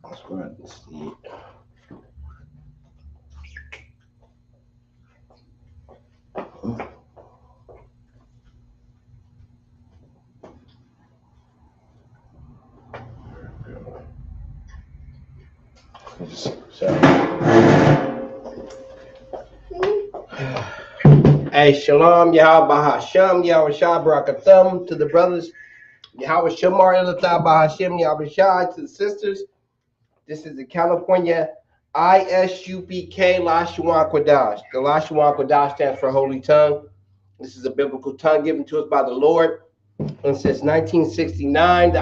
Let's go ahead and see. Hey, Shalom, Yahweh Hashem, Yahweh Shah Barakathum to the brothers, Yahweh Shamar Elatah Bahashem, Yahweh Shah to the sisters. This is the California Isupk Lashawan Qadash. The Lashawan Qadash stands for Holy Tongue. This is a biblical tongue given to us by the Lord. And since 1969, the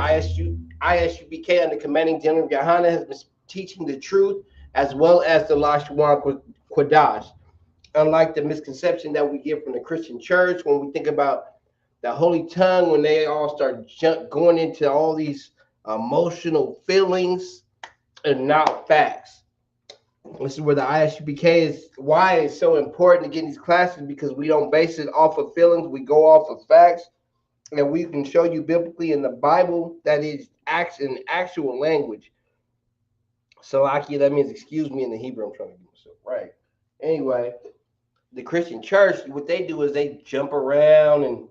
Isupk under commanding General Yohana has been teaching the truth as well as the Lashawan Qadash. Unlike the misconception that we get from the Christian church when we think about the Holy Tongue, when they all start going into all these emotional feelings and not facts. This is where the Isupk is, why it's so important to get these classes, because we don't base it off of feelings, we go off of facts, and we can show you biblically in the Bible that is in actual language. So, Aki, that means excuse me in the Hebrew. I'm trying to get myself right. Anyway, the Christian church, what they do is they jump around and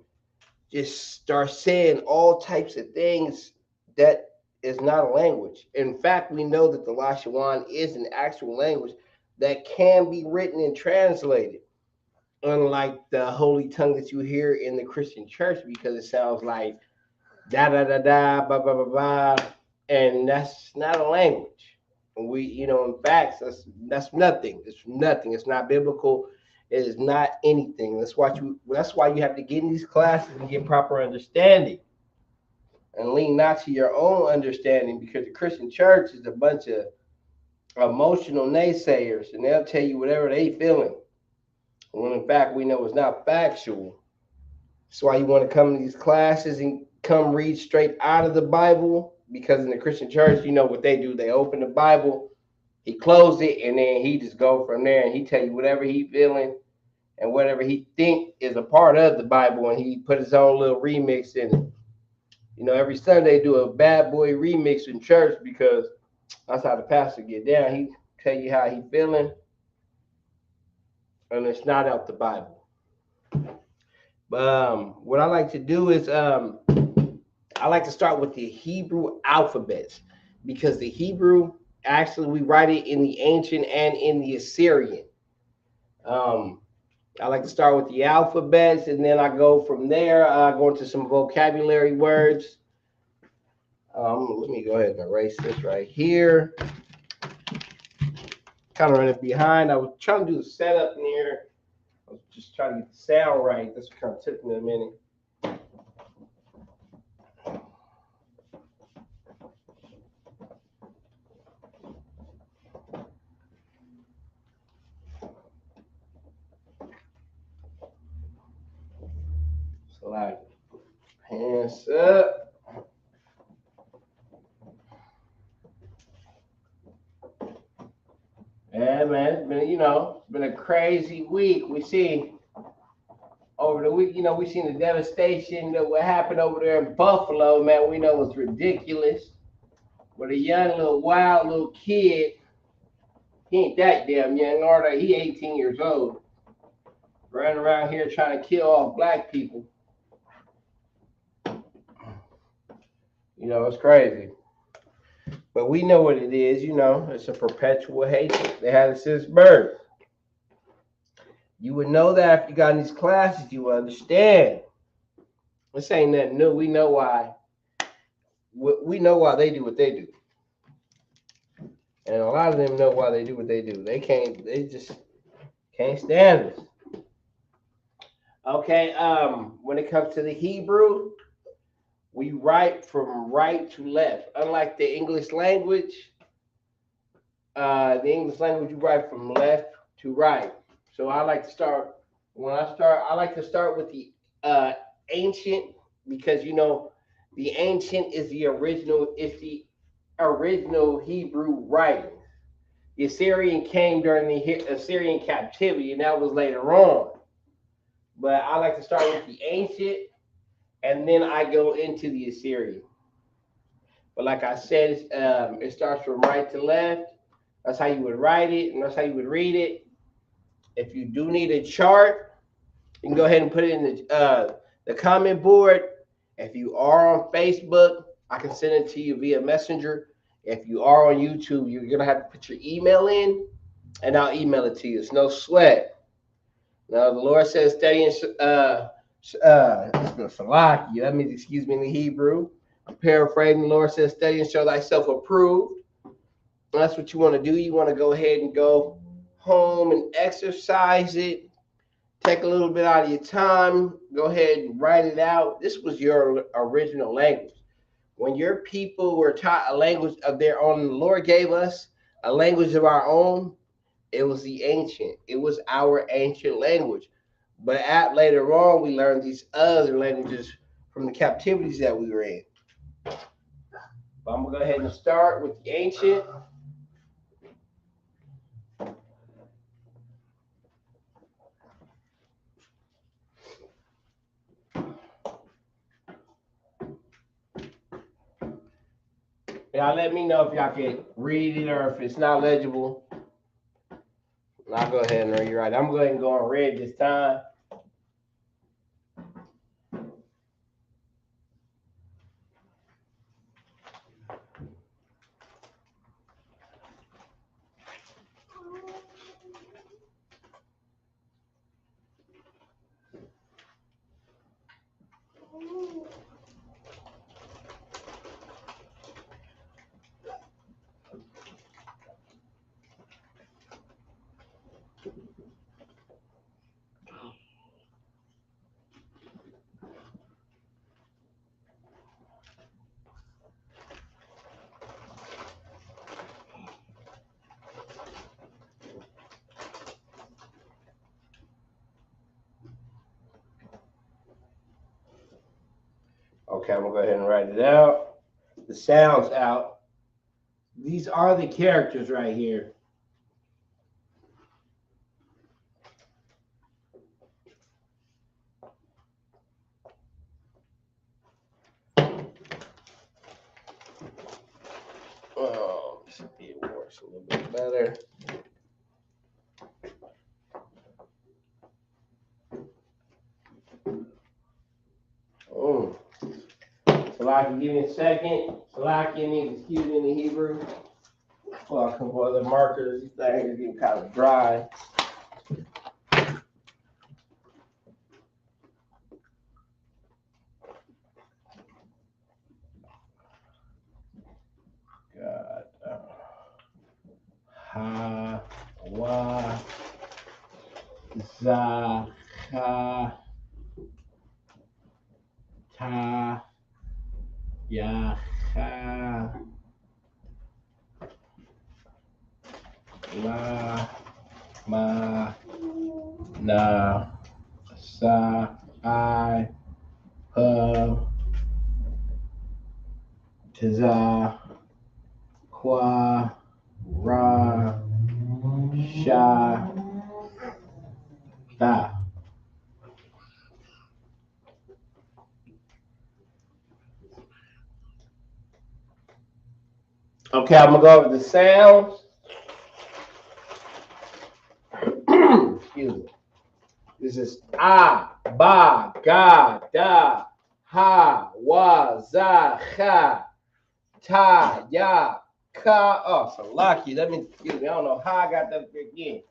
just start saying all types of things that is not a language. In fact, we know that the Lashawan is an actual language that can be written and translated, unlike the Holy Tongue that you hear in the Christian church, because it sounds like da da da da ba ba ba ba, and that's not a language. We, in facts, that's nothing. It's nothing. It's not biblical. It is not anything. That's why you have to get in these classes and get proper understanding, and lean not to your own understanding, because the Christian church is a bunch of emotional naysayers, and they'll tell you whatever they feeling, when in fact we know it's not factual. That's why you want to come to these classes and come read straight out of the Bible, because in the Christian church, you know what they do. They open the Bible, he closed it, and then he just go from there, and he tell you whatever he feeling and whatever he think is a part of the Bible, and he put his own little remix in it. Every Sunday do a bad boy remix in church, because that's how the pastor get down. He tell you how he feeling, and it's not out the Bible. But what I like to do is I like to start with the Hebrew alphabets, because the Hebrew, actually, we write it in the ancient and in the Assyrian. I like to start with the alphabets, and then I go from there. I go into some vocabulary words. Let me go ahead and erase this right here. Kind of running behind. I was trying to do the setup in here. I was just trying to get the sound right. This kind of took me a minute. So, like, hands up. Yeah, man, it's been a crazy week. We see over the week, we seen the devastation that what happened over there in Buffalo, man. We know it's ridiculous. But a young little wild little kid, he ain't that damn young, or he 18 years old, running around here trying to kill off black people. It's crazy. But we know what it is, it's a perpetual hatred. They had it since birth. You would know that if you got in these classes, you would understand. This ain't nothing new. We know why. We know why they do what they do. And a lot of them know why they do what they do. They just can't stand us. Okay, when it comes to the Hebrew, we write from right to left. Unlike the English language, you write from left to right. So I like to start I like to start with the ancient, because the ancient is the original. It's the original Hebrew writing. The Assyrian came during the Assyrian captivity, and that was later on. But I like to start with the ancient, and then I go into the Assyrian. But like I said, it starts from right to left. That's how you would write it, and that's how you would read it. If you do need a chart, you can go ahead and put it in the comment board. If you are on Facebook, I can send it to you via Messenger. If you are on YouTube, you're gonna have to put your email in, and I'll email it to you. It's no sweat. Now the Lord says, "Study in Salaki." That means excuse me in the Hebrew. I'm paraphrasing. The Lord says, "Study and show thyself approved." And that's what you want to do. You want to go ahead and go home and exercise it. Take a little bit out of your time. Go ahead and write it out. This was your original language. When your people were taught a language of their own, the Lord gave us a language of our own. It was the ancient. It was our ancient language. But later on, we learned these other languages from the captivities that we were in. But I'm going to go ahead and start with the ancient. Y'all let me know if y'all can read it or if it's not legible. And I'll go ahead and rewrite it. I'm going to go ahead and go on red this time. Okay, I'm going to go ahead and write it out. The sounds out. These are the characters right here. Oh, it works a little bit better. Salaki, give me a second. Salaki means excuse me in the Hebrew. Well, I come for other markers. These things are getting kind of dry. God. Ha, wa, za, ha, ta, ya, ha, la, ma, na, sa, I, ha, taza, qua, ra, sha, tha. Okay, I'm gonna go over the sounds. Excuse me. This is ah, ba, ga, da, ha, wa, za, cha, ta, ya, ka. Oh, so lucky. That means, excuse me, I don't know how I got that up there again.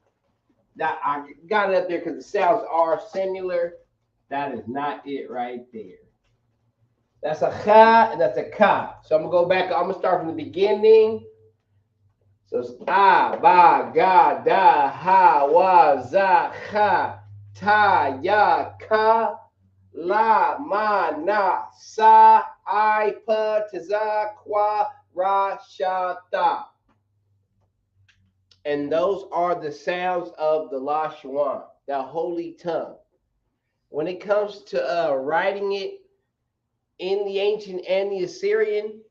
That I got it up there because the sounds are similar. That is not it right there. That's a cha and that's a ka. So I'm gonna go back. I'm gonna start from the beginning. So it's ah, ba, ga, da, ha, wa, za, ha, ta, ya, ka, la, ma, na, sa, I, pa, ta, kwa, ra, sha, ta. And those are the sounds of the Lashawan, the holy tongue. When it comes to writing it in the ancient and the Assyrian,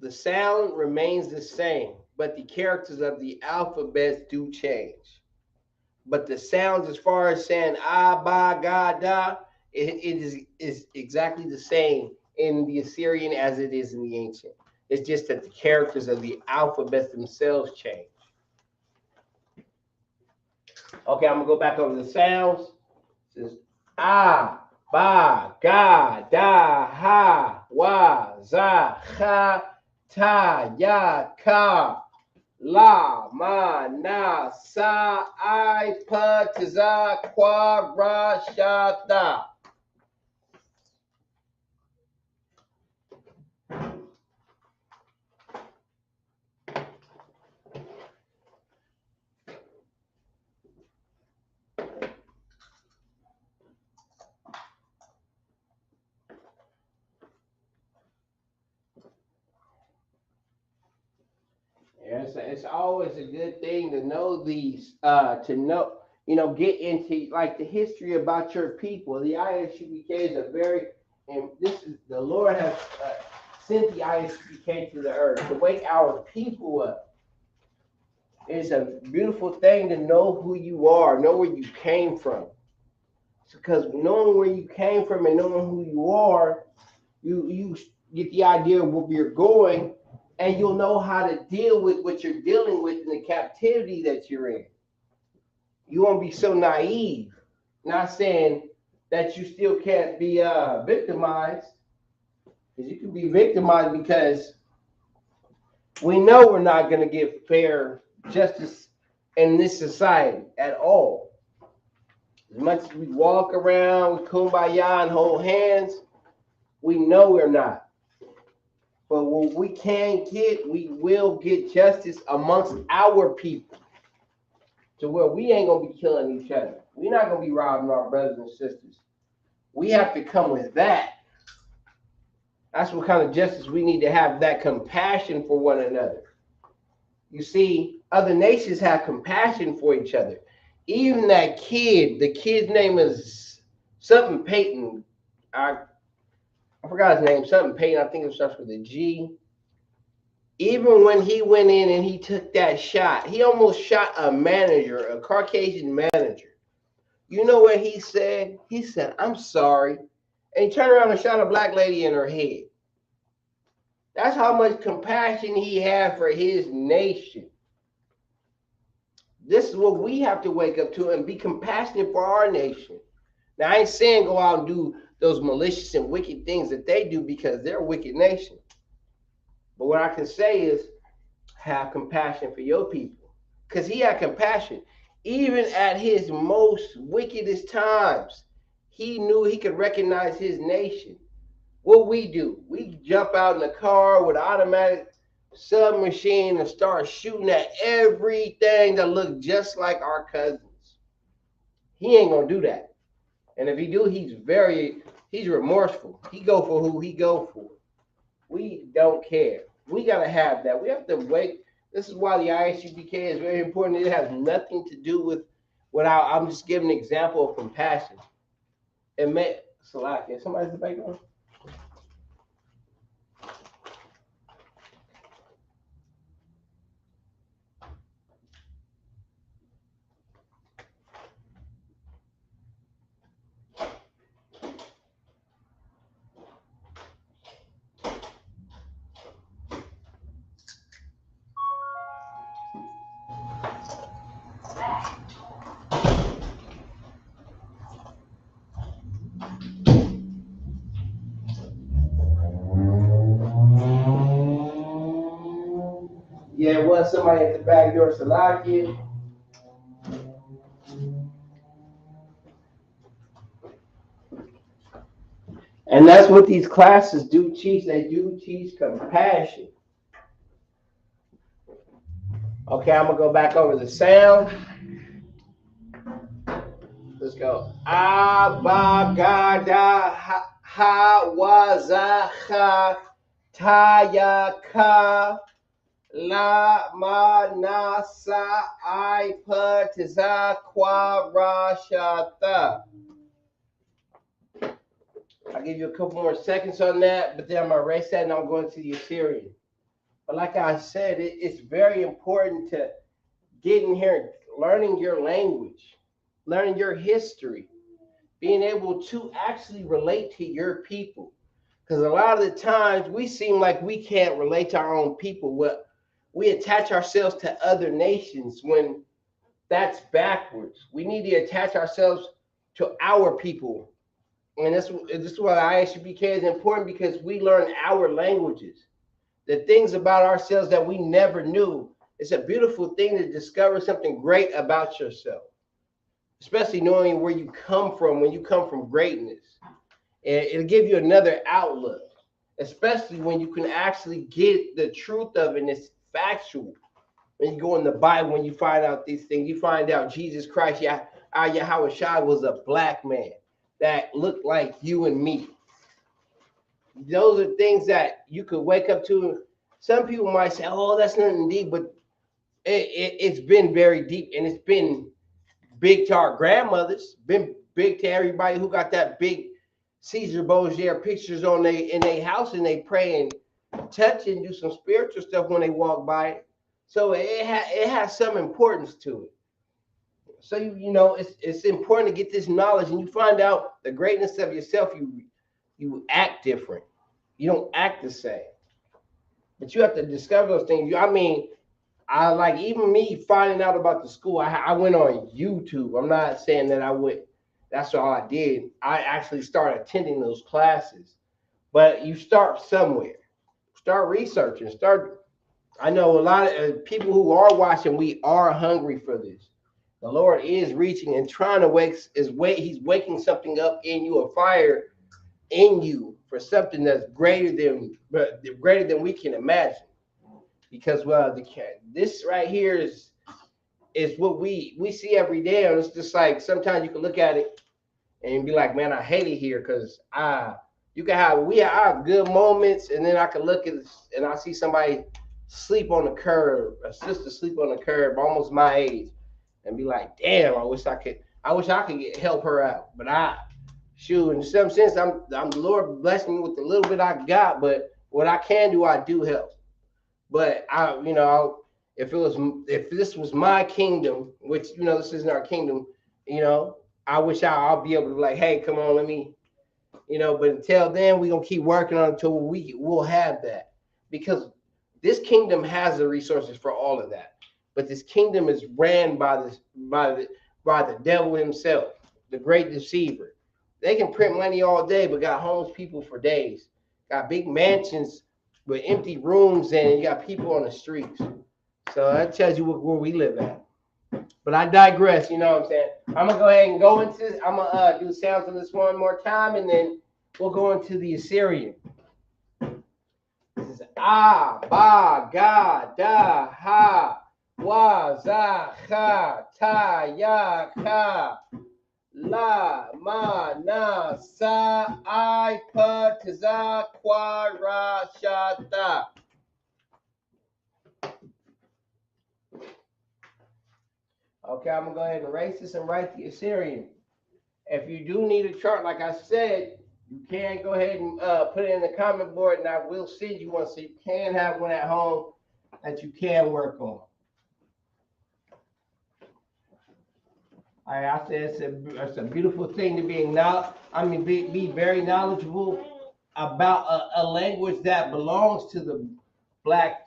the sound remains the same, but the characters of the alphabets do change. But the sounds, as far as saying ah, ba, ga, da, is exactly the same in the Assyrian as it is in the ancient. It's just that the characters of the alphabets themselves change. Okay, I'm gonna go back over the sounds. It says ah, ba, ga, da, ha, wa, za, ha, ta, ya, ka, la, ma, na, sa, I, pa, ta, kwa, ra, sha, ta. Yes, it's always a good thing to know these, to know, get into like the history about your people. The ISUPK is a very, and this is the Lord has sent the ISUPK to the earth to wake our people up. It's a beautiful thing to know who you are, know where you came from. Because knowing where you came from and knowing who you are, you get the idea of where you're going, and you'll know how to deal with what you're dealing with in the captivity that you're in. You won't be so naive. Not saying that you still can't be victimized, because you can be victimized because we know we're not going to get fair justice in this society at all. As much as we walk around with kumbaya and hold hands, we know we're not. But when we can get, we will get justice amongst our people to where we ain't going to be killing each other. We're not going to be robbing our brothers and sisters. We have to come with that. That's what kind of justice we need to have, that compassion for one another. You see, other nations have compassion for each other. Even that kid, the kid's name is something Peyton. I forgot his name, something Peyton. I think it starts with a G. Even when he went in and he took that shot, he almost shot a manager, a Caucasian manager. You know what he said? He said, "I'm sorry." And he turned around and shot a black lady in her head. That's how much compassion he had for his nation. This is what we have to wake up to and be compassionate for our nation. Now, I ain't saying go out and do those malicious and wicked things that they do because they're a wicked nation. But what I can say is have compassion for your people. Because he had compassion. Even at his most wickedest times, he knew he could recognize his nation. What we do, we jump out in the car with an automatic submachine and start shooting at everything that looks just like our cousins. He ain't gonna do that. And if he do, he's remorseful. He go for who he go for. We don't care. We gotta have that. We have to wait. This is why the ISUPK is very important. It has nothing to do with what I'm just giving an example of compassion. It may Salakia. Somebody's in the background. Yeah, it was somebody at the back door, Salakia. And that's what these classes do teach. They do teach compassion. Okay, I'm gonna go back over the sound. Let's go. Abagada hawazaha tayaka la manasa ipatiza kwarashata. I'll give you a couple more seconds on that, but then I'm gonna erase that and I'm going to the Assyrian. But like I said, it's very important to get in here, learning your language, learning your history, being able to actually relate to your people. Because a lot of the times we seem like we can't relate to our own people. What we attach ourselves to other nations when that's backwards. We need to attach ourselves to our people. And this is why ISUPK is important because we learn our languages, the things about ourselves that we never knew. It's a beautiful thing to discover something great about yourself, especially knowing where you come from when you come from greatness. And it'll give you another outlook, especially when you can actually get the truth of it and it's factual. When you go in the Bible, when you find out these things, you find out Jesus Christ, Yahweh Shai was a black man that looked like you and me. Those are things that you could wake up to. Some people might say, "Oh, that's nothing deep," but it's been very deep, and it's been big to our grandmothers, been big to everybody who got that big Caesar Borgia pictures on in their house, and they pray and touch and do some spiritual stuff when they walk by it. So it has some importance to it. So you know it's important to get this knowledge, and you find out the greatness of yourself. You act different. You don't act the same, but you have to discover those things. I mean, I like even me finding out about the school. I went on YouTube. I'm not saying that I would. That's all I did. I actually started attending those classes. But you start somewhere. Start researching. Start. I know a lot of people who are watching. We are hungry for this. The Lord is reaching and trying to wake. He's waking something up in you, a fire in you for something that's greater than we can imagine. Because this right here is what we see every day, and it's just like sometimes you can look at it and be like, man, I hate it here because we have good moments, and then I can look at this and I see somebody sleep on the curb, a sister sleep on the curb, almost my age, and be like, damn, I wish I could help her out, but shoot, in some sense, I'm the Lord blessing me with the little bit I got, but what I can do, I do help. But if this was my kingdom, which this isn't our kingdom, I wish I'll be able to be like, hey, come on, let me, But until then, we gonna keep working on it until we'll have that, because this kingdom has the resources for all of that. But this kingdom is ran by the devil himself, the great deceiver. They can print money all day, but got homeless people for days. Got big mansions with empty rooms, and you got people on the streets. So that tells you where we live at. But I digress. You know what I'm saying? I'm gonna go ahead and go into. I'm gonna do sounds on this one more time, and then we'll go into the Assyrian. This is ba ga da ha wa za ha ta ya ka la ma na sa I pa za kwa ra sha ta. Okay, I'm gonna go ahead and erase this and write the Assyrian. If you do need a chart, like I said, you can go ahead and put it in the comment board, and I will send you one so you can have one at home that you can work on. All right, I said it's a beautiful thing to be very knowledgeable about a language that belongs to the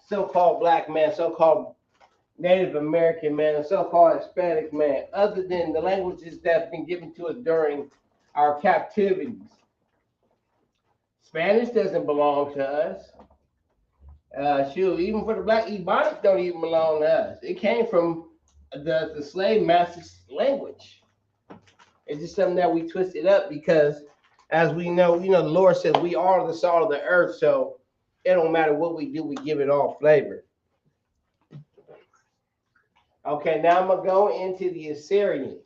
so-called black man, so-called Native American man, and so-called Hispanic man, other than the languages that's been given to us during our captivities. Spanish doesn't belong to us. Shoot, even for the black, Ebonics don't even belong to us. It came from the slave master's language. It's just something that we twisted up because, as we know, the Lord says we are the salt of the earth, so it don't matter what we do, we give it all flavor. Okay, now I'm gonna go into the Assyrian.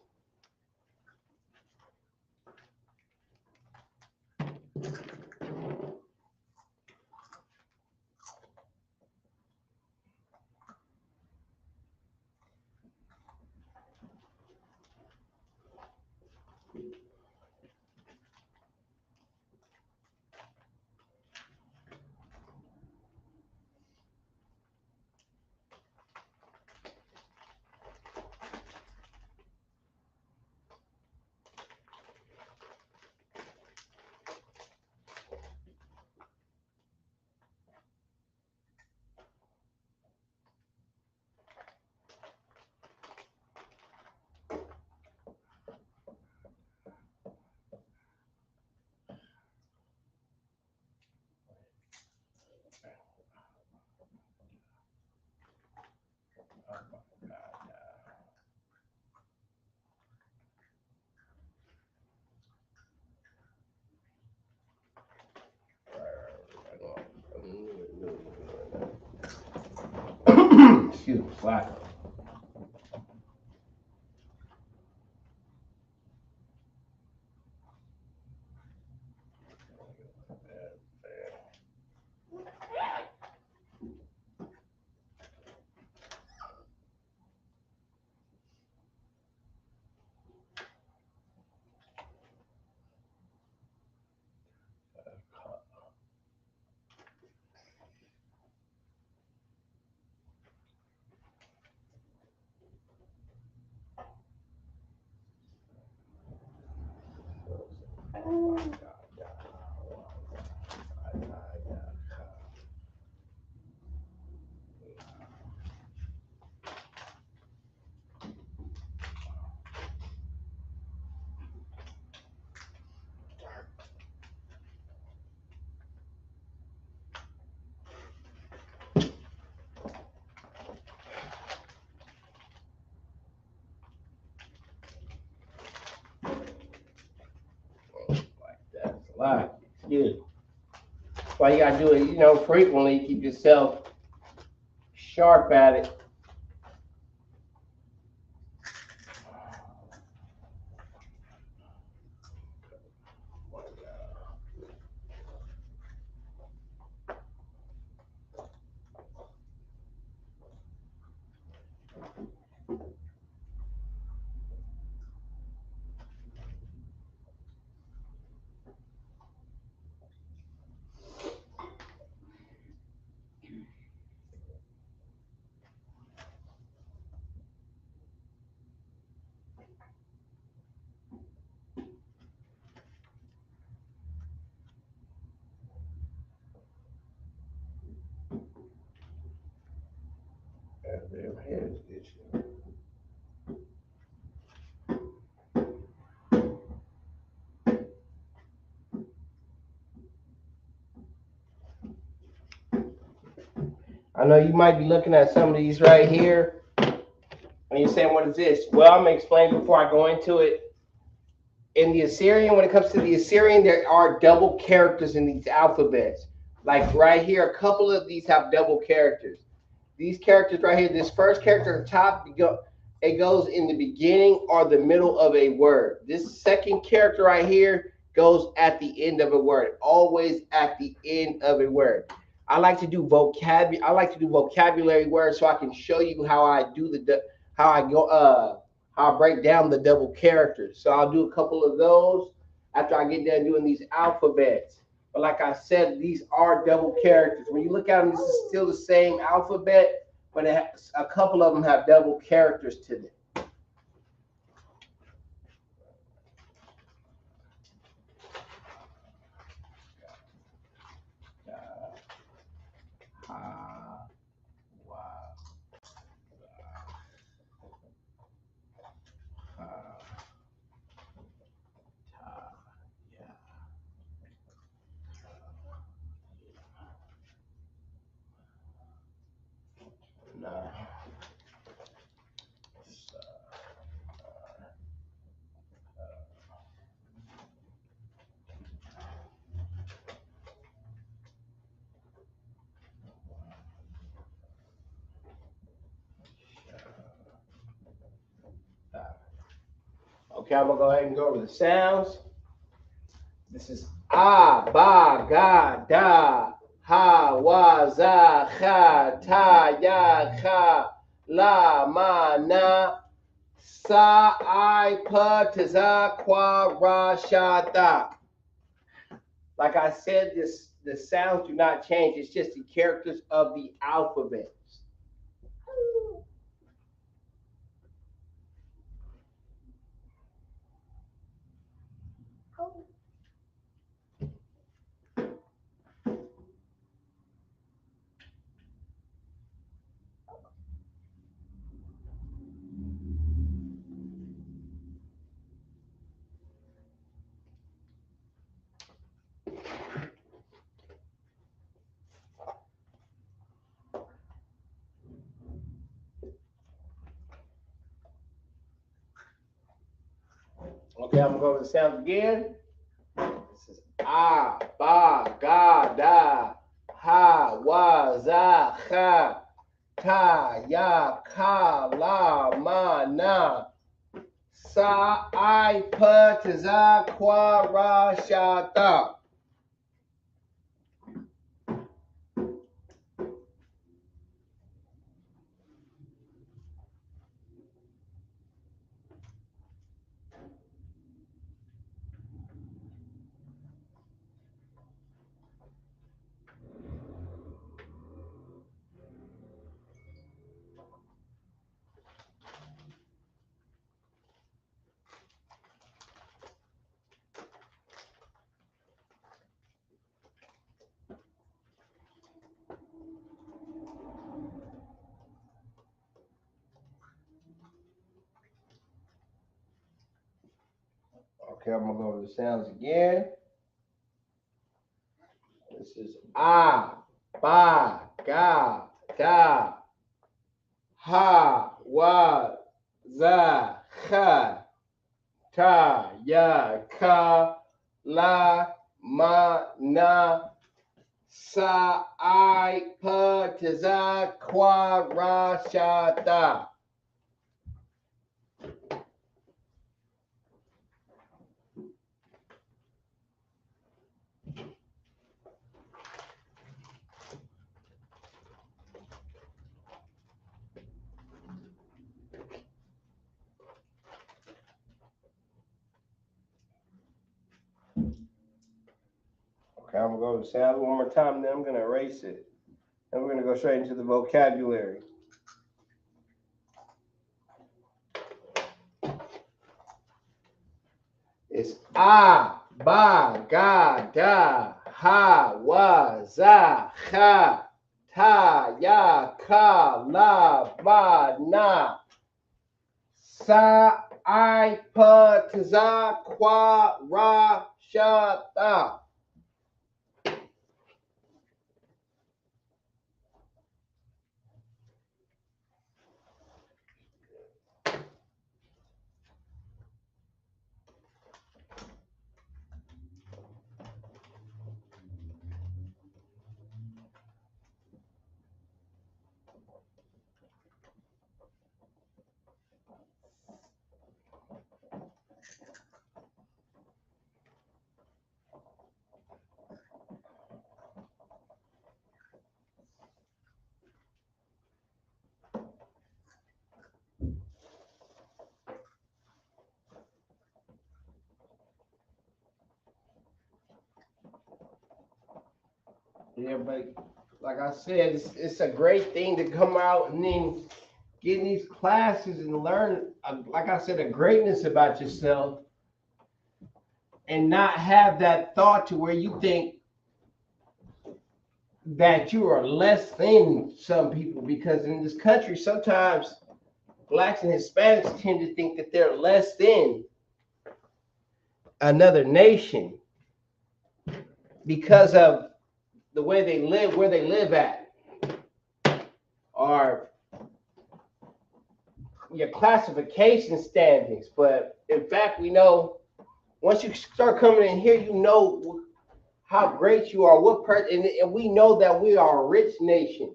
Excuse me, slack. Slack. Excuse me. Why you gotta do it, frequently. Keep yourself sharp at it. I know you might be looking at some of these right here, and you're saying, "What is this?" Well, I'm gonna explain before I go into it. In the Assyrian, when it comes to the Assyrian, there are double characters in these alphabets. Like right here, a couple of these have double characters. These characters right here, this first character at the top, it goes in the beginning or the middle of a word. This second character right here goes at the end of a word, always at the end of a word. I like to do vocabulary words so I can show you how I do how I go how I break down the double characters. So I'll do a couple of those after I get done doing these alphabets. But like I said, these are double characters. When you look at them, this is still the same alphabet, but a couple of them have double characters to them. Okay, I'm gonna go ahead and go over the sounds. This is ah, ba, ga, da, ha, wa, za, cha, ta, ya, cha, la, ma, na, sa, I, pa, ta, za, qua, ra, sha, da. Like I said, the sounds do not change. It's just the characters of the alphabet. Okay, I'm gonna go over the sounds again. This is ah, ba, ga, da, ha, wa, za, cha, ta, ya, ka, la, ma, na, sa, I, pa, ta, za, qua, ra, sha, da. Okay, I'm gonna go over the sounds again. This is ah, ba, ga, da, ha, wa, za, cha, ta, ya, ka, la, ma, na, sa, I, pa, ta, za, qua, ra, sha, da. Okay, I'm gonna go to the sound one more time, then I'm gonna erase it. And we're gonna go straight into the vocabulary. It's ah, ba, ga, da, ha, wa, za, cha, ta, ya, ka, la, ma, na, sa, I, pa, ta, za, qua, ra, sha, da. Yeah, but like I said, it's a great thing to come out and then get in these classes and learn, like I said, a greatness about yourself and not have that thought to where you think that you are less than some people. Because in this country, sometimes blacks and Hispanics tend to think that they're less than another nation because of the way they live, where they live at, or your classification standings. But in fact, we know once you start coming in here, you know how great you are, what person, and we know that we are a rich nation.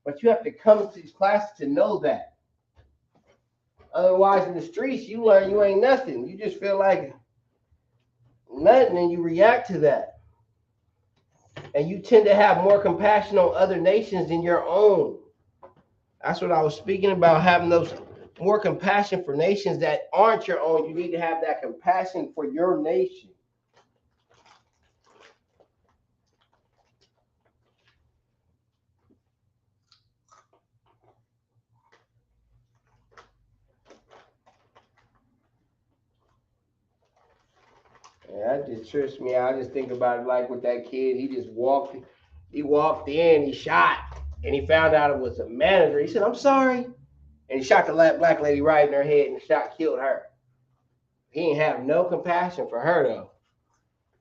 But you have to come to these classes to know that. Otherwise, in the streets, you learn you ain't nothing. You just feel like nothing, and you react to that. And you tend to have more compassion on other nations than your own. That's what I was speaking about, having those more compassion for nations that aren't your own. You need to have that compassion for your nation. Yeah, that just trips me out. I just think about it like with that kid. He walked in, he shot, and he found out it was a manager. He said, "I'm sorry," and he shot the black lady right in her head, and the shot killed her. He ain't have no compassion for her though,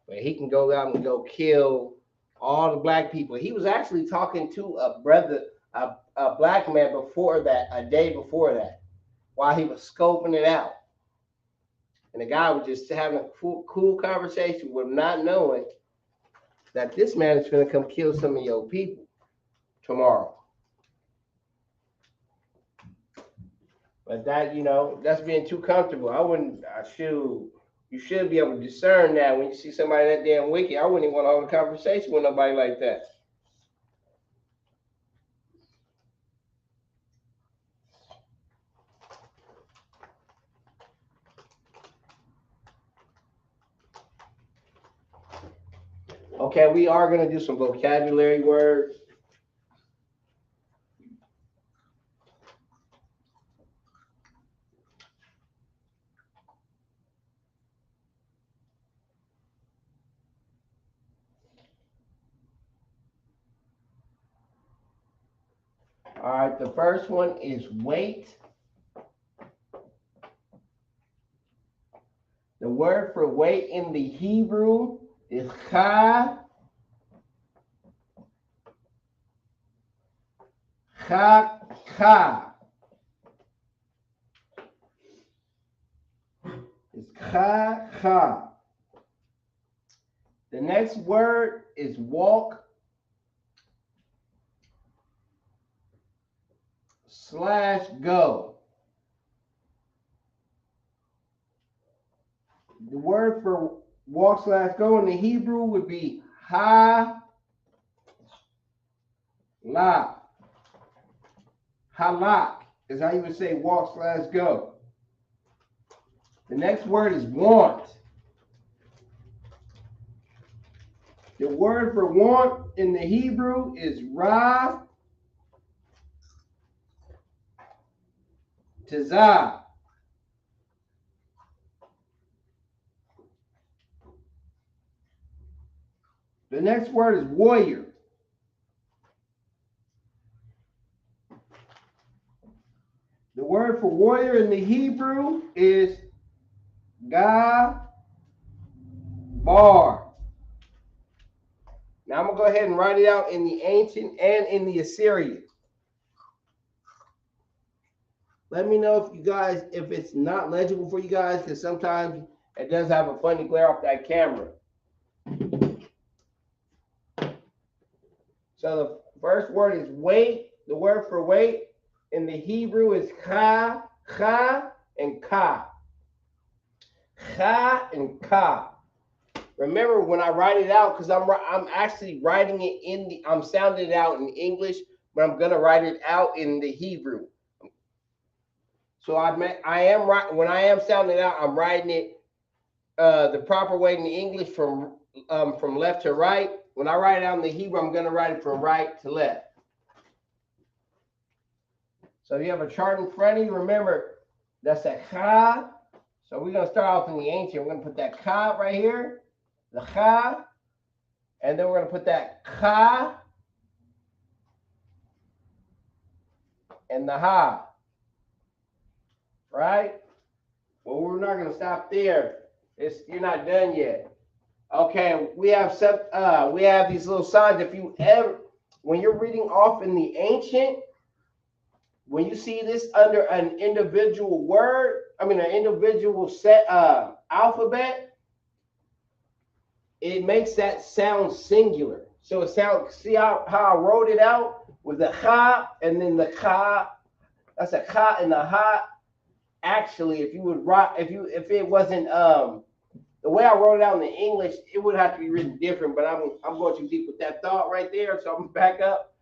but he can go out and go kill all the black people. He was actually talking to a brother, a black man before that, a day before that, while he was scoping it out. And the guy was just having a cool conversation with him, not knowing that this man is going to come kill some of your people tomorrow. But that, that's being too comfortable. You should be able to discern that when you see somebody that damn wicked. I wouldn't even want to hold a conversation with nobody like that. Okay, we are going to do some vocabulary words. All right, the first one is wait. The word for wait in the Hebrew is cha. Cha. It's cha. The next word is walk / go. The word for walk / go in the Hebrew would be ha la. Halak is how you would say walk / go. The next word is want. The word for want in the Hebrew is ra tazah. The next word is warrior. The word for warrior in the Hebrew is gabar. Now I'm going to go ahead and write it out in the ancient and in the Assyrian. Let me know if it's not legible for you guys, because sometimes it does have a funny glare off that camera. So the first word is wait. The word for wait in the Hebrew is cha, and ka. Cha and ka. Remember when I write it out, because I'm actually writing it I'm sounding it out in English, but I'm gonna write it out in the Hebrew. So I am right when I am sounding it out. I'm writing it the proper way in the English from left to right. When I write it out in the Hebrew, I'm gonna write it from right to left. So you have a chart in front of you. Remember, that's a cha. So we're gonna start off in the ancient. We're gonna put that cha right here, the cha, and then we're gonna put that ka and the ha. Right? Well, we're not gonna stop there. You're not done yet. Okay, we have these little signs. When you're reading off in the ancient, when you see this under an individual word, an individual set alphabet, it makes that sound singular. So it sounds, see how I wrote it out with the ha and then the ka. That's a ka and the ha actually, if you would write, if it wasn't the way I wrote it out in the English, it would have to be written different. But I'm going too deep with that thought right there, so I'm gonna back up.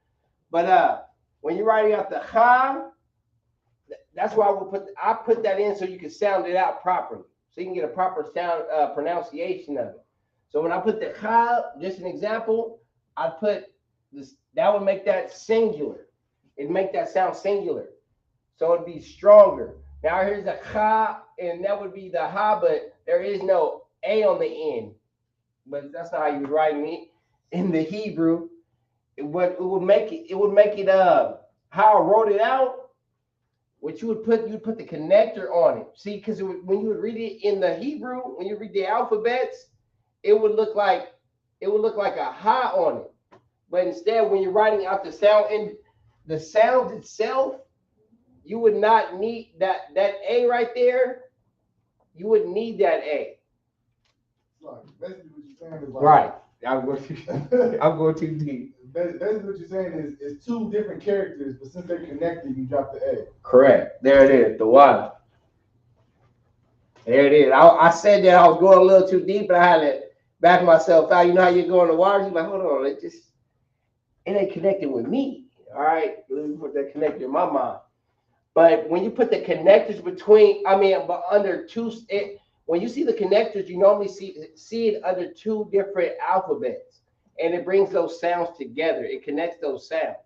But when you're writing out the ha, that's why I put that in so you can sound it out properly, so you can get a proper sound pronunciation of it. So when I put the ha, just an example, I put this. That would make that singular. It'd make that sound singular, so it'd be stronger. Now here's the ha, and that would be the ha, but there is no a on the end. But that's not how you would write me in the Hebrew. It would make it how I wrote it out. What you'd put the connector on it. See, because when you would read it in the Hebrew, when you read the alphabets, it would look like a ha on it. But instead, when you're writing out the sound and the sound itself, you would not need that a right there. You wouldn't need that a. Basically, what you're saying is like, right. I'm going too deep. Basically, what you're saying is two different characters, but since they're connected, you drop the A. Correct. There it is. The water. There it is. I said that I was going a little too deep, but I had to back myself out. You know how you go in the water? You're like, hold on, it ain't connected with me. All right, let me put that connector in my mind. But when you put the connectors but under two, when you see the connectors, you normally see it under two different alphabets, and it brings those sounds together. It connects those sounds.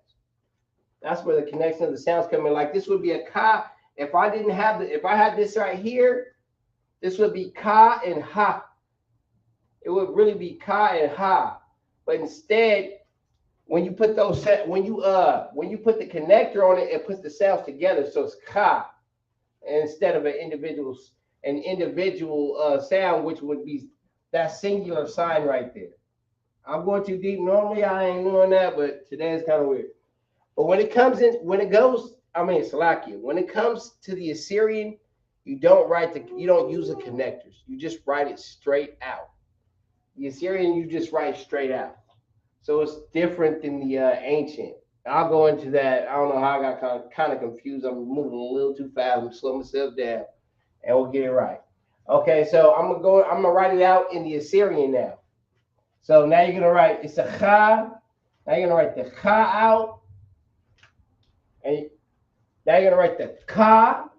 That's where the connection of the sounds come in. Like this would be a ka. If I had this right here, this would be ka and ha. It would really be ka and ha. But instead, when you put when you put the connector on it, it puts the sounds together. So it's ka, instead of an individual sound, which would be that singular sign right there. I'm going too deep. Normally I ain't doing that, but today is kind of weird. But when it comes to the Assyrian, you don't use the connectors. You just write it straight out. The Assyrian, you just write straight out. So it's different than the ancient. I'll go into that. I don't know how I got kind of confused. I'm moving a little too fast. I'm slowing myself down, and we'll get it right. Okay, so I'm gonna write it out in the Assyrian now. So now you're gonna write it's a cha. Now you're gonna write the cha out, and now you're gonna write the ka.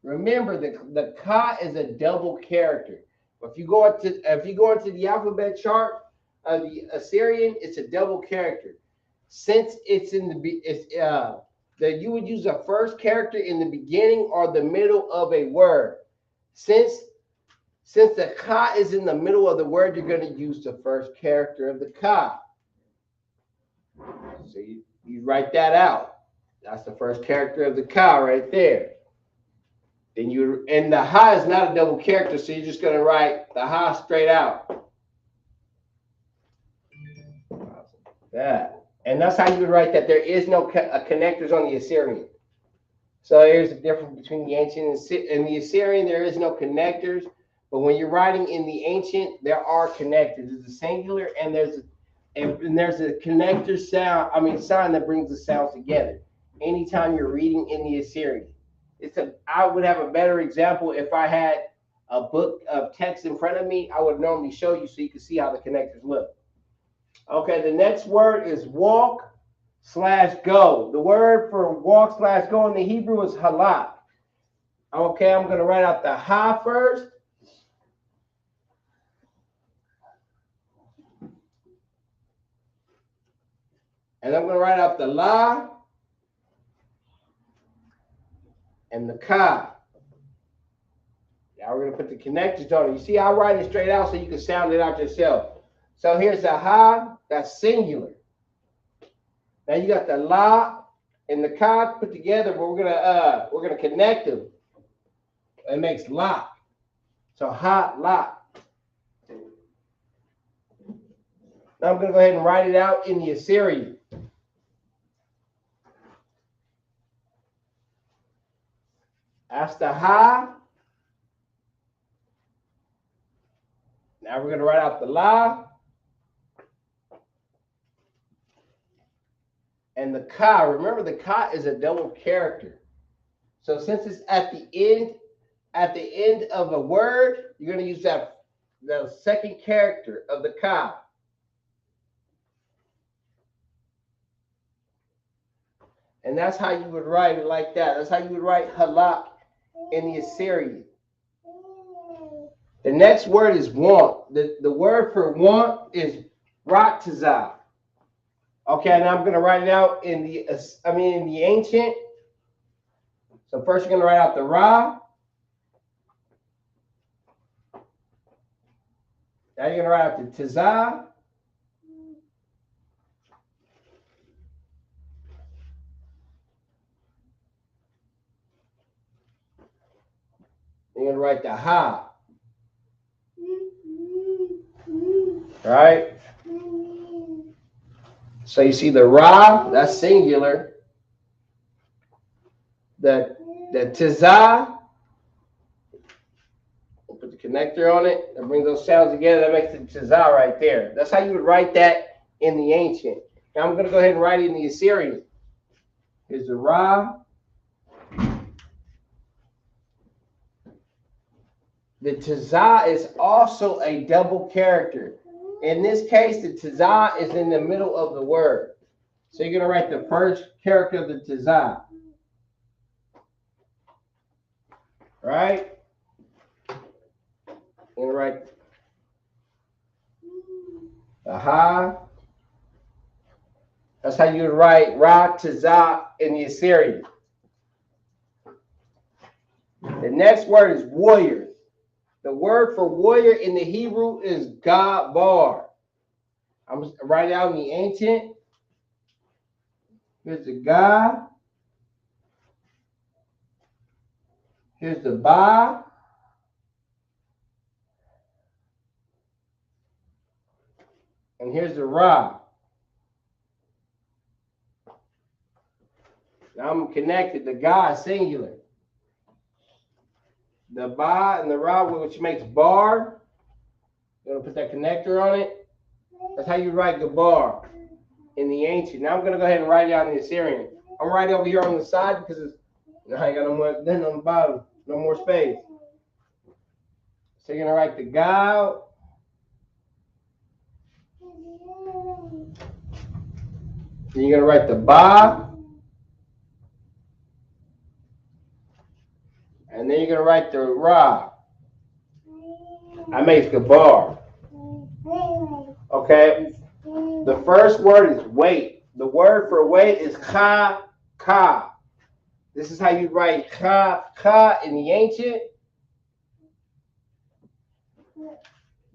Remember, the ka is a double character. If you go into the alphabet chart of the Assyrian, it's a double character. Since it's that you would use a first character in the beginning or the middle of a word. Since the ka is in the middle of the word, you're going to use the first character of the ka. So you write that out. That's the first character of the ka right there. And the ha is not a double character, so you're just going to write the ha straight out. That. And that's how you would write that. There is no connectors on the Assyrian. So here's the difference between the ancient and the Assyrian. There is no connectors, but when you're writing in the ancient, there are connectors. There's a singular and there's a connector sign that brings the sounds together. Anytime you're reading in the Assyrian, I would have a better example if I had a book of text in front of me. I would normally show you so you can see how the connectors look. Okay, the next word is walk/go. The word for walk/go in the Hebrew is halak. Okay, I'm going to write out the ha first. And I'm going to write out the la and the ka. Now we're going to put the connectors on it. You see, I write it straight out so you can sound it out yourself. So here's the ha, that's singular. Now you got the la and the ka put together, but we're gonna connect them. It makes la. So ha, la. Now I'm gonna go ahead and write it out in the Assyrian. That's the ha. Now we're gonna write out the la. And the ka, remember the ka is a double character. So since it's at the end at the end of a word, you're going to use the second character of the ka. And that's how you would write it like that. That's how you would write halak in the Assyrian. The next word is want. The word for want is ratazah. Okay, now I'm going to write it out in the ancient. So first you're going to write out the ra. Now you're going to write out the tazah. You're going to write the ha. Right? So you see the ra, that's singular. The tazah, put the connector on it, that brings those sounds together, that makes the tazah right there. That's how you would write that in the ancient. Now I'm going to go ahead and write it in the Assyrian. Here's the ra. The tazah is also a double character. In this case, the tazah is in the middle of the word. So you're going to write the first character of the tazah. Right? You're going to write the ha. That's how you would write ra tazah in the Assyrian. The next word is warrior. The word for warrior in the Hebrew is gabar. I'm writing out in the ancient. Here's the ga. Here's the ba. And here's the ra. Now I'm connected. The ga is singular. The ba and the ra, which makes bar. You're going to put that connector on it. That's how you write gabar in the ancient. Now I'm going to go ahead and write it out in the Assyrian. I'm writing over here on the side because I ain't got no more then on the bottom. No more space. So you're going to write the ga. Then you're going to write the ba. And then you're going to write the ra. I make gabar. Okay? The first word is wait. The word for wait is ka. This is how you write ka in the ancient.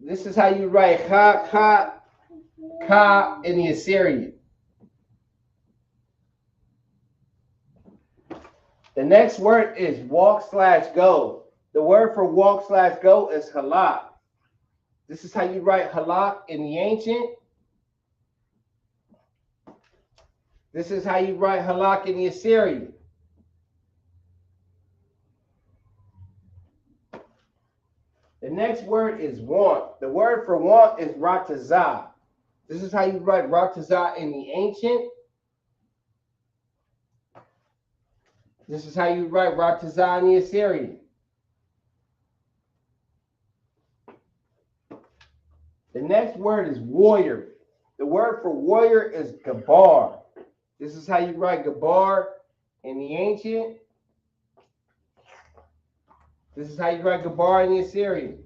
This is how you write ka in the Assyrian. The next word is walk/go. The word for walk/go is halak. This is how you write halak in the ancient. This is how you write halak in the Assyrian. The next word is want. The word for want is ratazah. This is how you write ratazah in the ancient. This is how you write ratazah in the Assyrian. The next word is warrior. The word for warrior is gabar. This is how you write gabar in the ancient. This is how you write gabar in the Assyrian.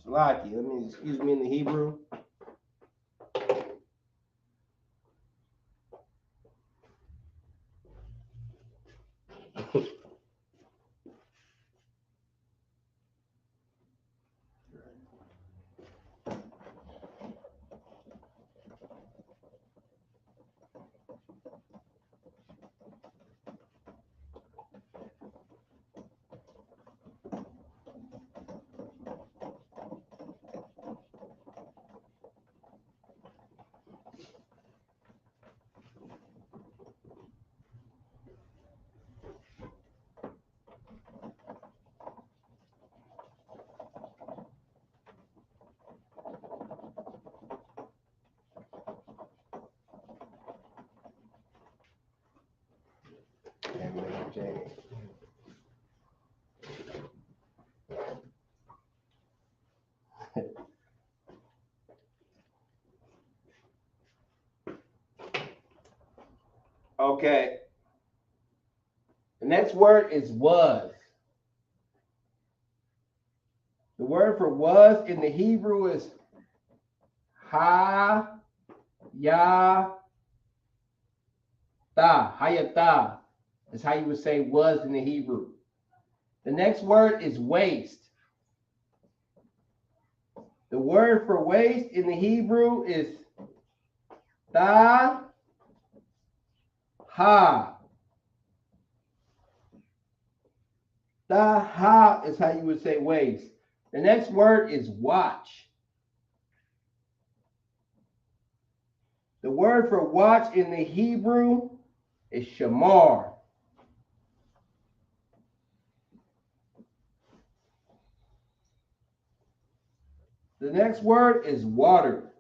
Salaki, excuse me in the Hebrew. Okay. The next word is was. The word for was in the Hebrew is ha ya ta. Hayata is how you would say was in the Hebrew. The next word is waste. The word for waste in the Hebrew is ta ha. Ta ha is how you would say waste. The next word is watch. The word for watch in the Hebrew is shamar. The next word is water.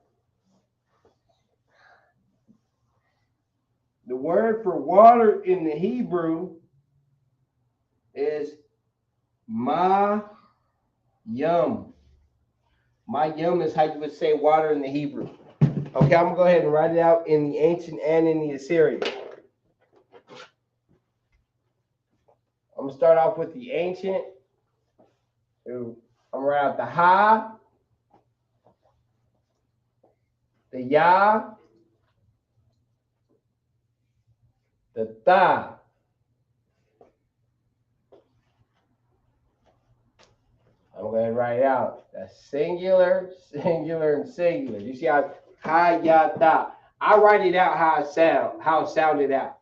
The word for water in the Hebrew is ma yum. Ma yum is how you would say water in the Hebrew. Okay, I'm going to go ahead and write it out in the ancient and in the Assyrian. I'm going to start off with the ancient. I'm going to write out the ha, the ya, the ta. I'm going to write it out. That's singular, singular, and singular. You see how ha, ya, ta. I write it out how it sounded out.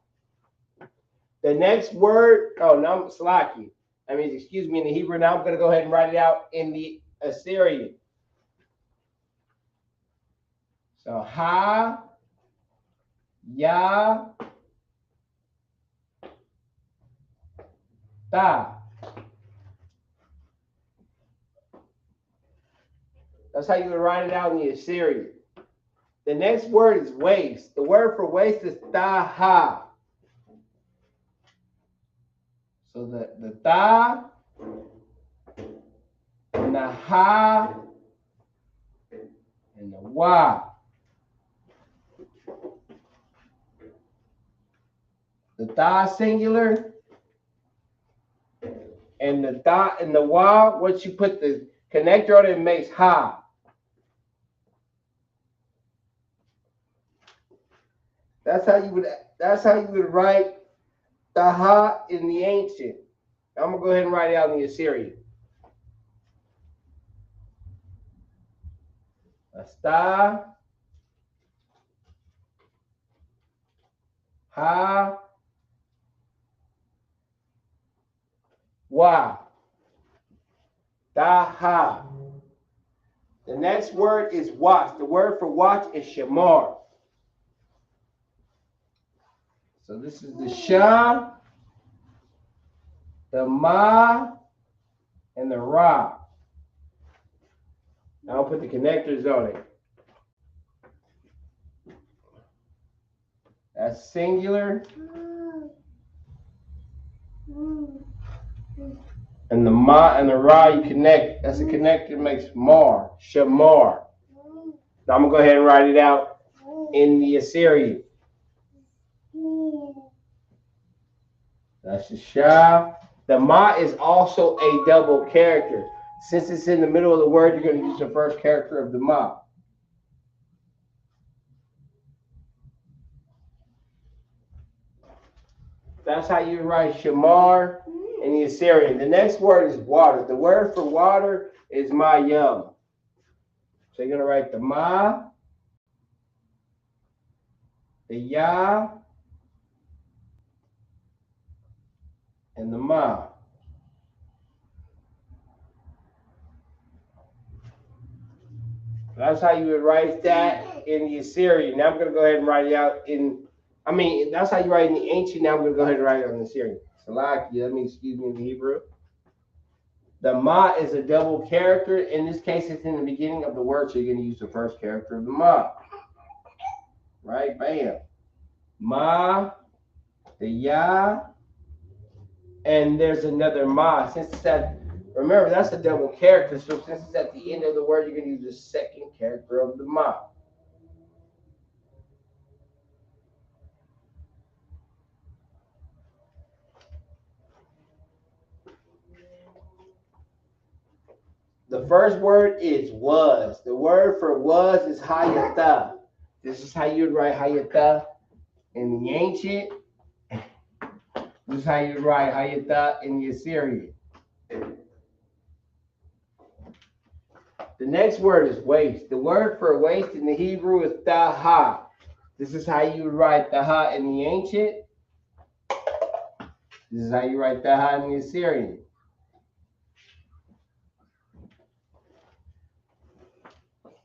The next word, oh, no, slaki. That means, excuse me, in the Hebrew. Now I'm going to go ahead and write it out in the Assyrian. So ha, ya, ta. That's how you would write it out in the Assyrian. The next word is waste. The word for waste is taha. So the ta and the ha and the wa. The ta singular and the ta and the wa, once you put the connector on it, it makes ha. That's how you would write taha in the ancient. I'm gonna go ahead and write it out in the Assyrian. That's ta, ha, wa. Taha. The next word is watch. The word for watch is shamar. So this is the sha, the ma, and the ra. Now I'll put the connectors on it. That's singular. And the ma and the ra you connect. That's a connector that makes mar, shamar. Now I'm going to go ahead and write it out in the Assyrian. That's the sha. The ma is also a double character. Since it's in the middle of the word, you're going to use the first character of the ma. That's how you write shamar in the Assyrian. The next word is water. The word for water is ma yum. So you're going to write the ma, the ya, and the ma. That's how you would write that in the Assyrian. Now I'm going to go ahead and write it out that's how you write in the ancient. Now I'm going to go ahead and write it on the Assyrian. Salaki, excuse me, in the Hebrew. The ma is a double character. In this case, it's in the beginning of the word, so you're going to use the first character of the ma. Right? Bam. Ma, the ya, and there's another ma. Since it's remember, that's a double character, so since it's at the end of the word, you're going to use the second character of the ma. first word is was. The word for was is hayatha. This is how you write hayatha in the ancient. This is how you write hayatha in the Assyrian. The next word is waist. The word for waist in the Hebrew is taha. This is how you write taha in the ancient. This is how you write taha in the Assyrian.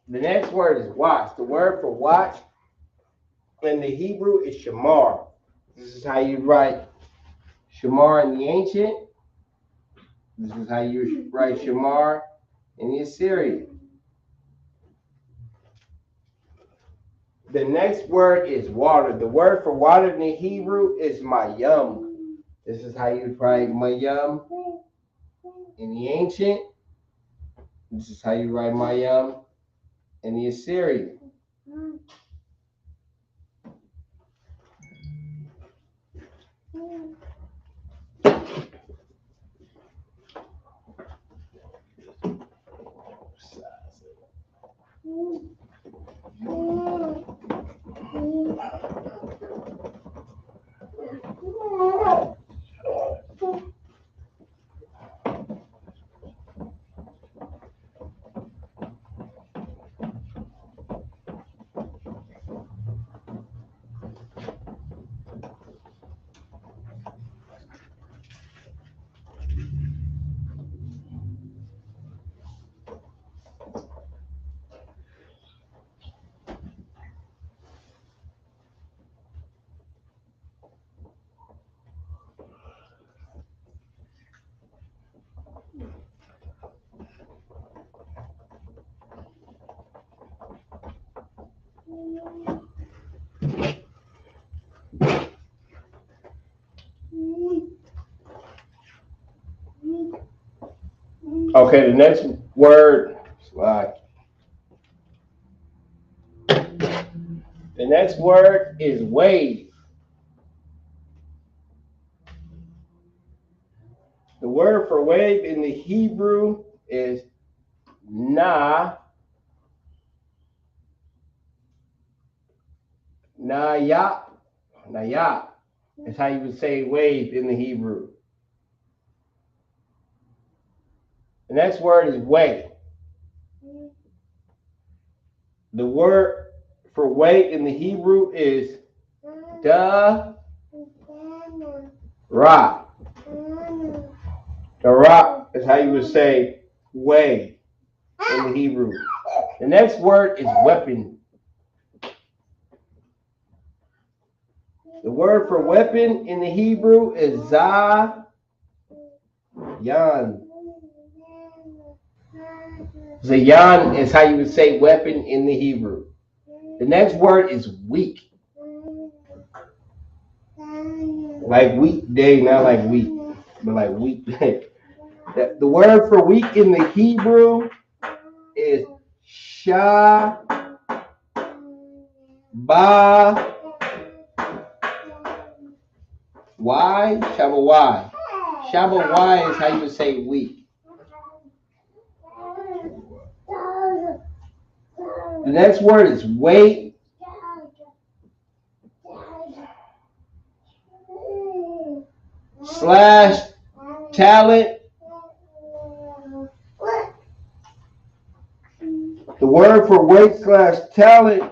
The next word is watch. The word for watch in the Hebrew is shamar. This is how you write shamar in the ancient. This is how you write shamar in the Assyrian. The next word is water. The word for water in the Hebrew is mayam. This is how you write mayam in the ancient. This is how you write mayam in the Assyrian. Okay, the next word, the next word is wave. The word for wave in the Hebrew is nayat. Nayat is how you would say wave in the Hebrew. The next word is way. The word for way in the Hebrew is da ra. The ra is how you would say way in the Hebrew. The next word is weapon. The word for weapon in the Hebrew is zayan. Zayan is how you would say weapon in the Hebrew. The next word is weak. Like weekday, not like week, but like weekday. The word for week in the Hebrew is sha ba y. Shaba y. Shaba y is how you would say week. The next word is weight. Slash talent. The word for weight slash talent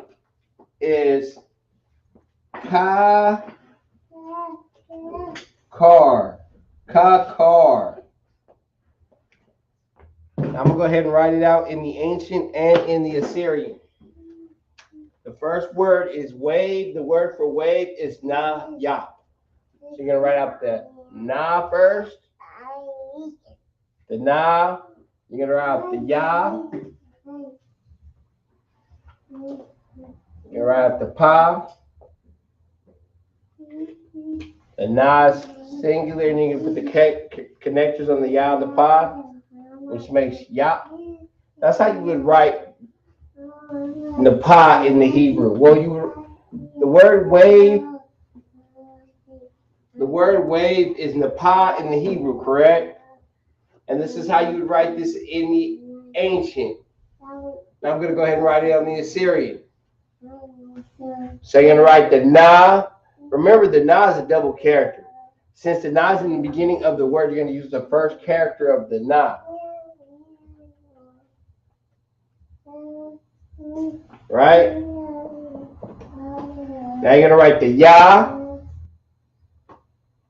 is ka car. Ka car. I'm going to go ahead and write it out in the ancient and in the Assyrian. The first word is wave. The word for wave is na ya. So you're going to write out the na first. The na. You're going to write out the ya. You're going to write out the pa. The na is singular, and you can put the connectors on the ya and the pa, which makes ya. That's how you would write the pa in the Hebrew. Well, the word wave is napa in the Hebrew, correct? And this is how you would write this in the ancient. Now I'm going to go ahead and write it on the Assyrian. So you're going to write the na. Remember, the na is a double character. Since the na is in the beginning of the word, you're going to use the first character of the na. Right? Now you're going to write the ya.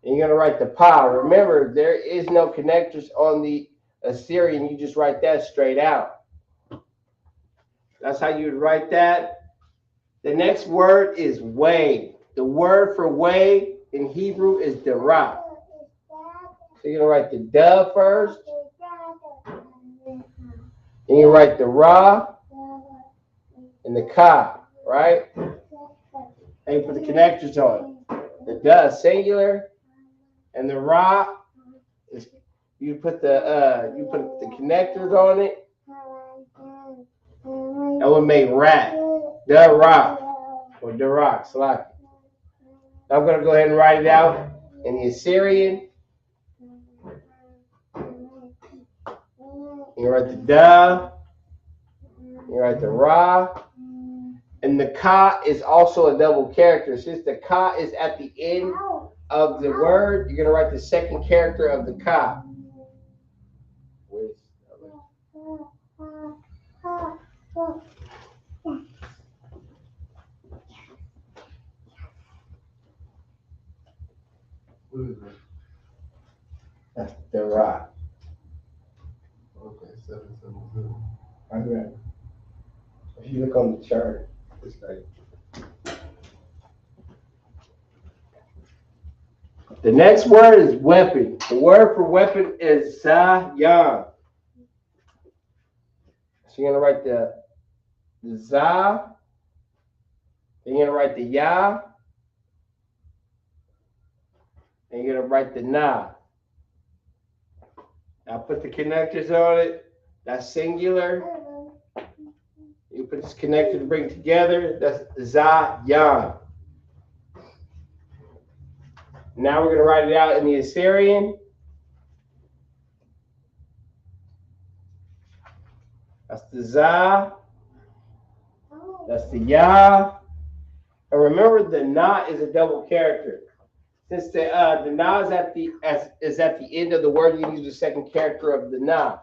And you're going to write the pa. Remember, there is no connectors on the Assyrian. You just write that straight out. That's how you would write that. The next word is way. The word for way in Hebrew is dara. So you're going to write the da first. Then you write the ra and the ka, right? And you put the connectors on it. The da is singular. And the ra is you put the connectors on it. That would make rat, the rock, or the rock. Slaki. I'm going to go ahead and write it out in the Assyrian. You write the da. You write the ra. And the ka is also a double character. Since the ka is at the end of the word, you're going to write the second character of the ka. What is that? That's the ra. Okay, 777. Okay. If you look on the chart, it's like the next word is weapon. The word for weapon is zayan. So you're going to write the za. Then you're going to write the ya. And you're going to write the na. Now put the connectors on it. That's singular. You put this connector to bring together. That's zayan. Now we're going to write it out in the Assyrian. That's the za. That's the ya. And remember, the na is a double character. Since the na is at the end of the word, you use the second character of the na.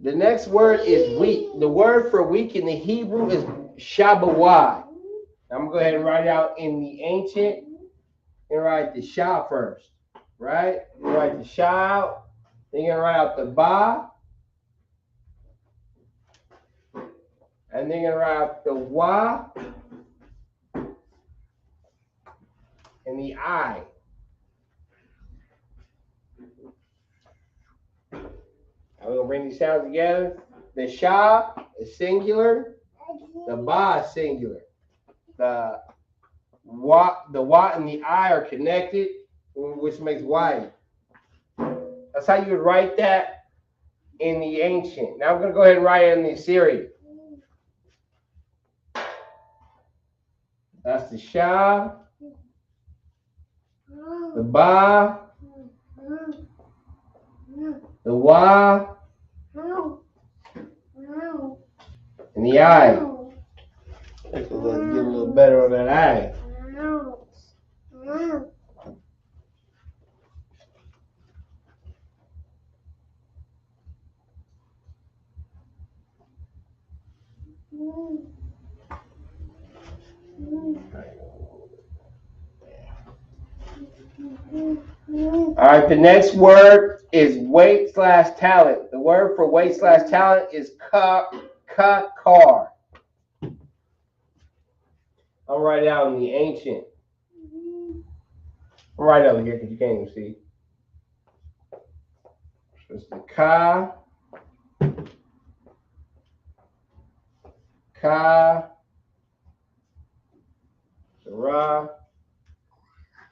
The next word is weak. The word for weak in the Hebrew is shabawai. I'm going to go ahead and write it out in the ancient. You write the sha first, right? You write the sha out. Then you're going to write out the ba. And then you're going to write out the wa. And the I. I'm going to bring these sounds together. The sha is singular. The ba is singular. The wa and the I are connected, which makes Y. That's how you would write that in the ancient. Now I'm going to go ahead and write it in the Assyrian. That's the sha, the ba, the wa, and the I. Let's get a little better on that I. All right, the next word is weight/talent. The word for weight/talent is car. I'll write it out in the ancient. I'll write it over here because you can't even see. So it's the ka, the ra,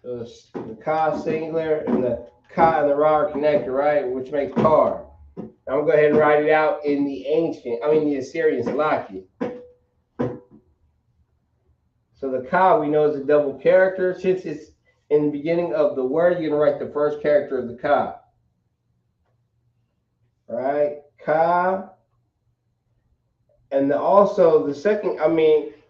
the ka singular, and the ka and the ra are connected, right? Which makes car. I'm going to go ahead and write it out in the ancient, the Assyrian Salaki. So the ka we know is a double character. Since it's in the beginning of the word, you're going to write the first character of the ka. Right? Ka. And also the second,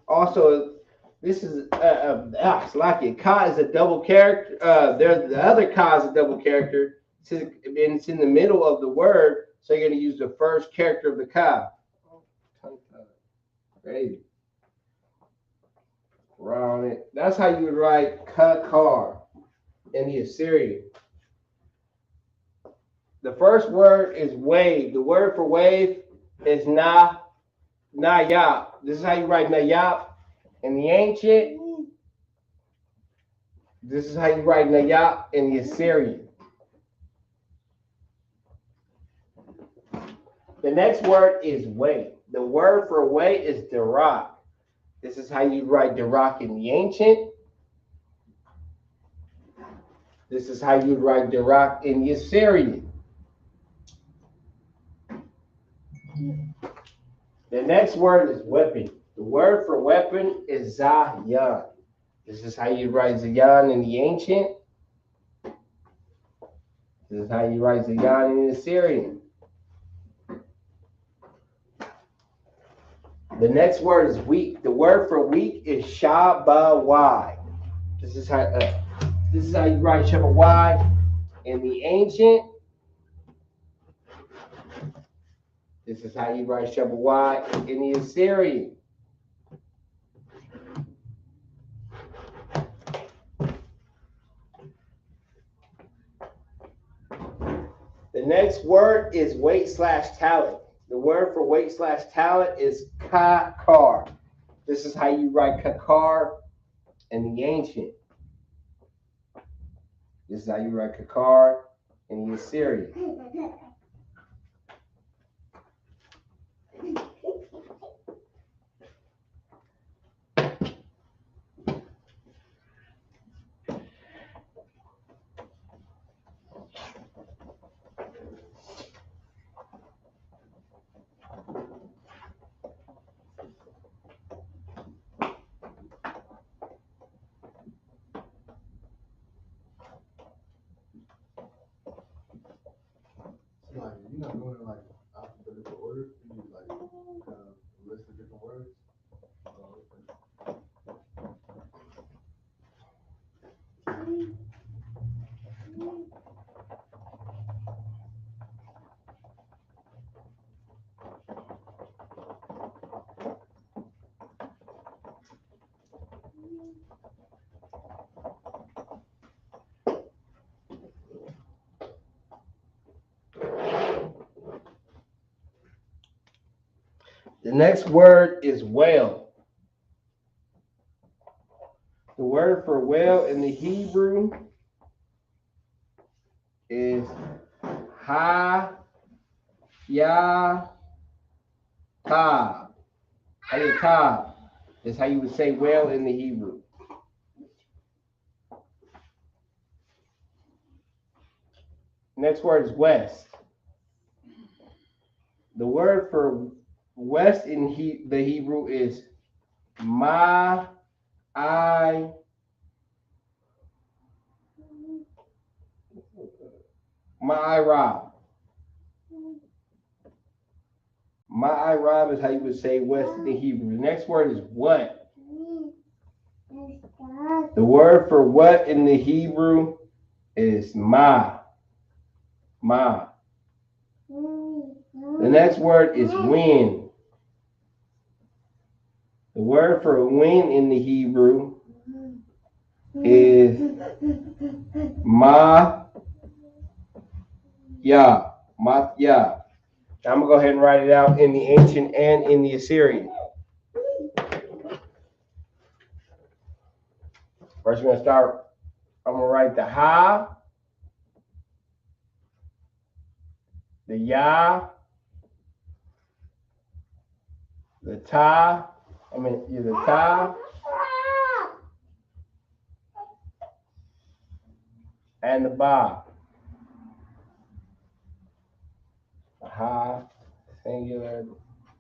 also this is it's like it. Ka is a double character. There's the other ka is a double character. And it's in the middle of the word, so you're going to use the first character of the ka. Crazy. Around it. That's how you would write kakar in the Assyrian. The first word is wave. The word for wave is nayap. This is how you write nayap in the ancient. This is how you write nayap in the Assyrian. The next word is way. The word for way is darak. This is how you write darak in the ancient. This is how you write darak in the Assyrian. The next word is weapon. The word for weapon is zayan. This is how you write zayan in the ancient. This is how you write zayan in the Assyrian. The next word is weak. The word for weak is shabawai. This is how you write shabawai in the ancient. This is how you write shabawai in the Assyrian. The next word is weight/talent. The word for weight/talent is kakar. This is how you write kakar in the ancient. This is how you write kakar in the Assyrian. Like, you're not doing it like alphabetical order. You need like kind of a list of different words. The next word is whale. The word for whale in the Hebrew is ha ya tab. Tab is how you would say whale in the Hebrew. Next word is west. The word for west in the Hebrew is ma I Ma'irab. Ma'irab is how you would say west in the Hebrew. The next word is what. The word for what in the Hebrew is ma. Ma. The next word is wind. The word for wind in the Hebrew is ma ya. Ma ya. I'm going to go ahead and write it out in the ancient and in the Assyrian. First, we're going to start. I'm going to write the ha, the ya, the ta. The ta, and the ba. Ha, singular,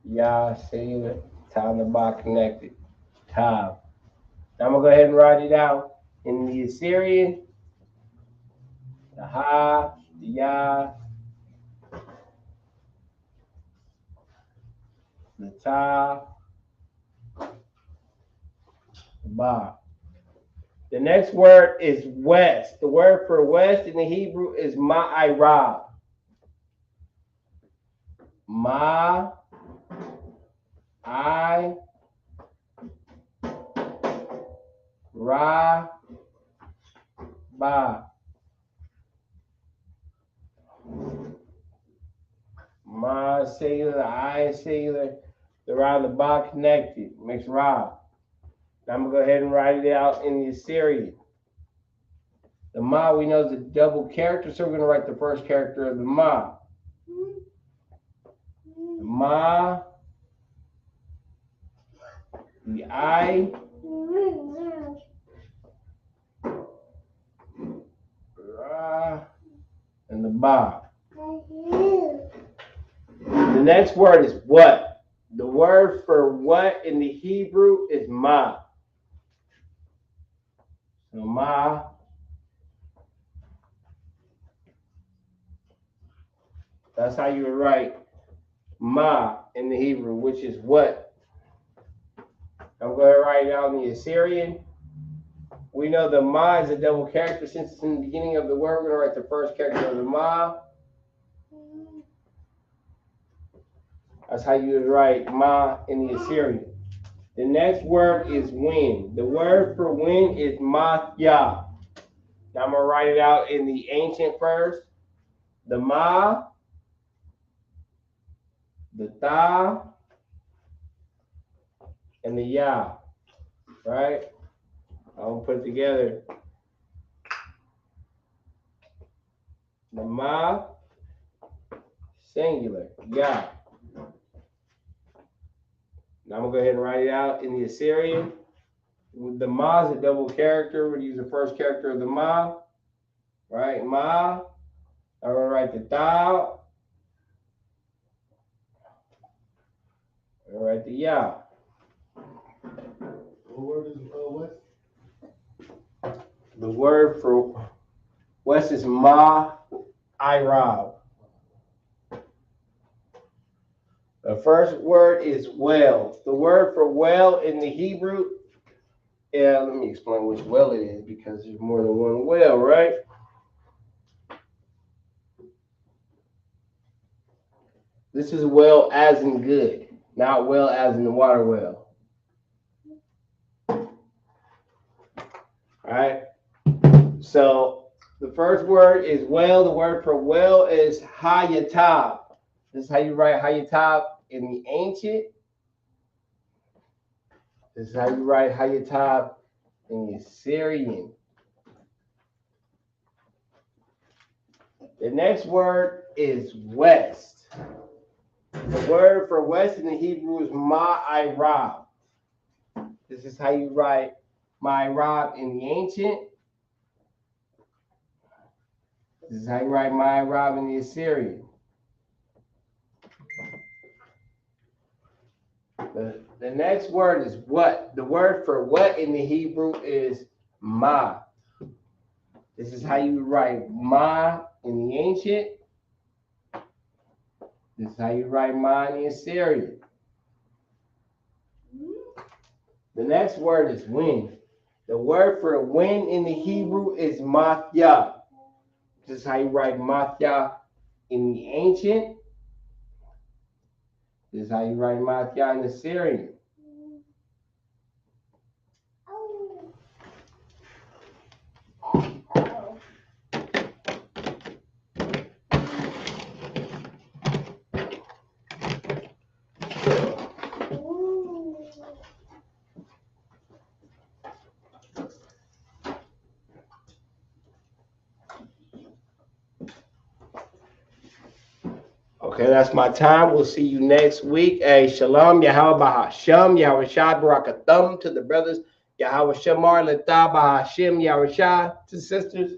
ya, singular, ta, and the ba connected. Ta. Now I'm going to go ahead and write it out in the Assyrian. The Ha, the Ya, the Ta, the Ba. The next word is west. The word for west in the Hebrew is Ma'irab. Ma, I, Ra, Ba. Ma singular, I singular. The Ra and the Ba connected. Makes Ra. Now I'm going to go ahead and write it out in the Assyrian. The Ma we know is a double character, so we're going to write the first character of the Ma. The Ma, the I, Ra, and the Ba. The next word is what. The word for what in the Hebrew is Ma. So Ma, that's how you would write Ma in the Hebrew, which is what. I'm going to write it out in the Assyrian. We know the Ma is a double character. Since it's in the beginning of the word, we're going to write the first character of the Ma. That's how you would write Ma in the Assyrian. The next word is wind. The word for wind is Mathya. Now I'm going to write it out in the ancient first. The Ma, the Ta, and the Ya. Right? I'm going to put it together. The Ma, singular, Ya. Now I'm going to go ahead and write it out in the Assyrian. The Ma is a double character. We'll use the first character of the Ma. Right? Ma. I'm going to write the Ta. I'm going to write the Ya. What word is west? The word for west is Ma'irab. The first word is well. The word for well in the Hebrew, let me explain which well it is because there's more than one well, right? This is well as in good, not well as in the water well. All right? So the first word is well. The word for well is Hayatab. This is how you write Hayatab in the ancient. This is how you write Hayatab in the Assyrian. The next word is west. The word for west in the Hebrew is Ma'irab. This is how you write Ma'irab in the ancient. This is how you write Ma'irab in the Assyrian. The next word is what. The word for what in the Hebrew is Ma. This is how you write Ma in the ancient. This is how you write Ma in the Assyrian. The next word is wind. The word for wind in the Hebrew is Mathya. This is how you write Mathya in the ancient. This is how you write Mathya in the Assyrian. Okay, that's my time. We'll see you next week. Hey, Shalom, Yahweh Bahasham, Yahweh Shai Barakatham to the brothers. Yahweh Shamar Latah Bahashim, Yahweh Shai to the sisters.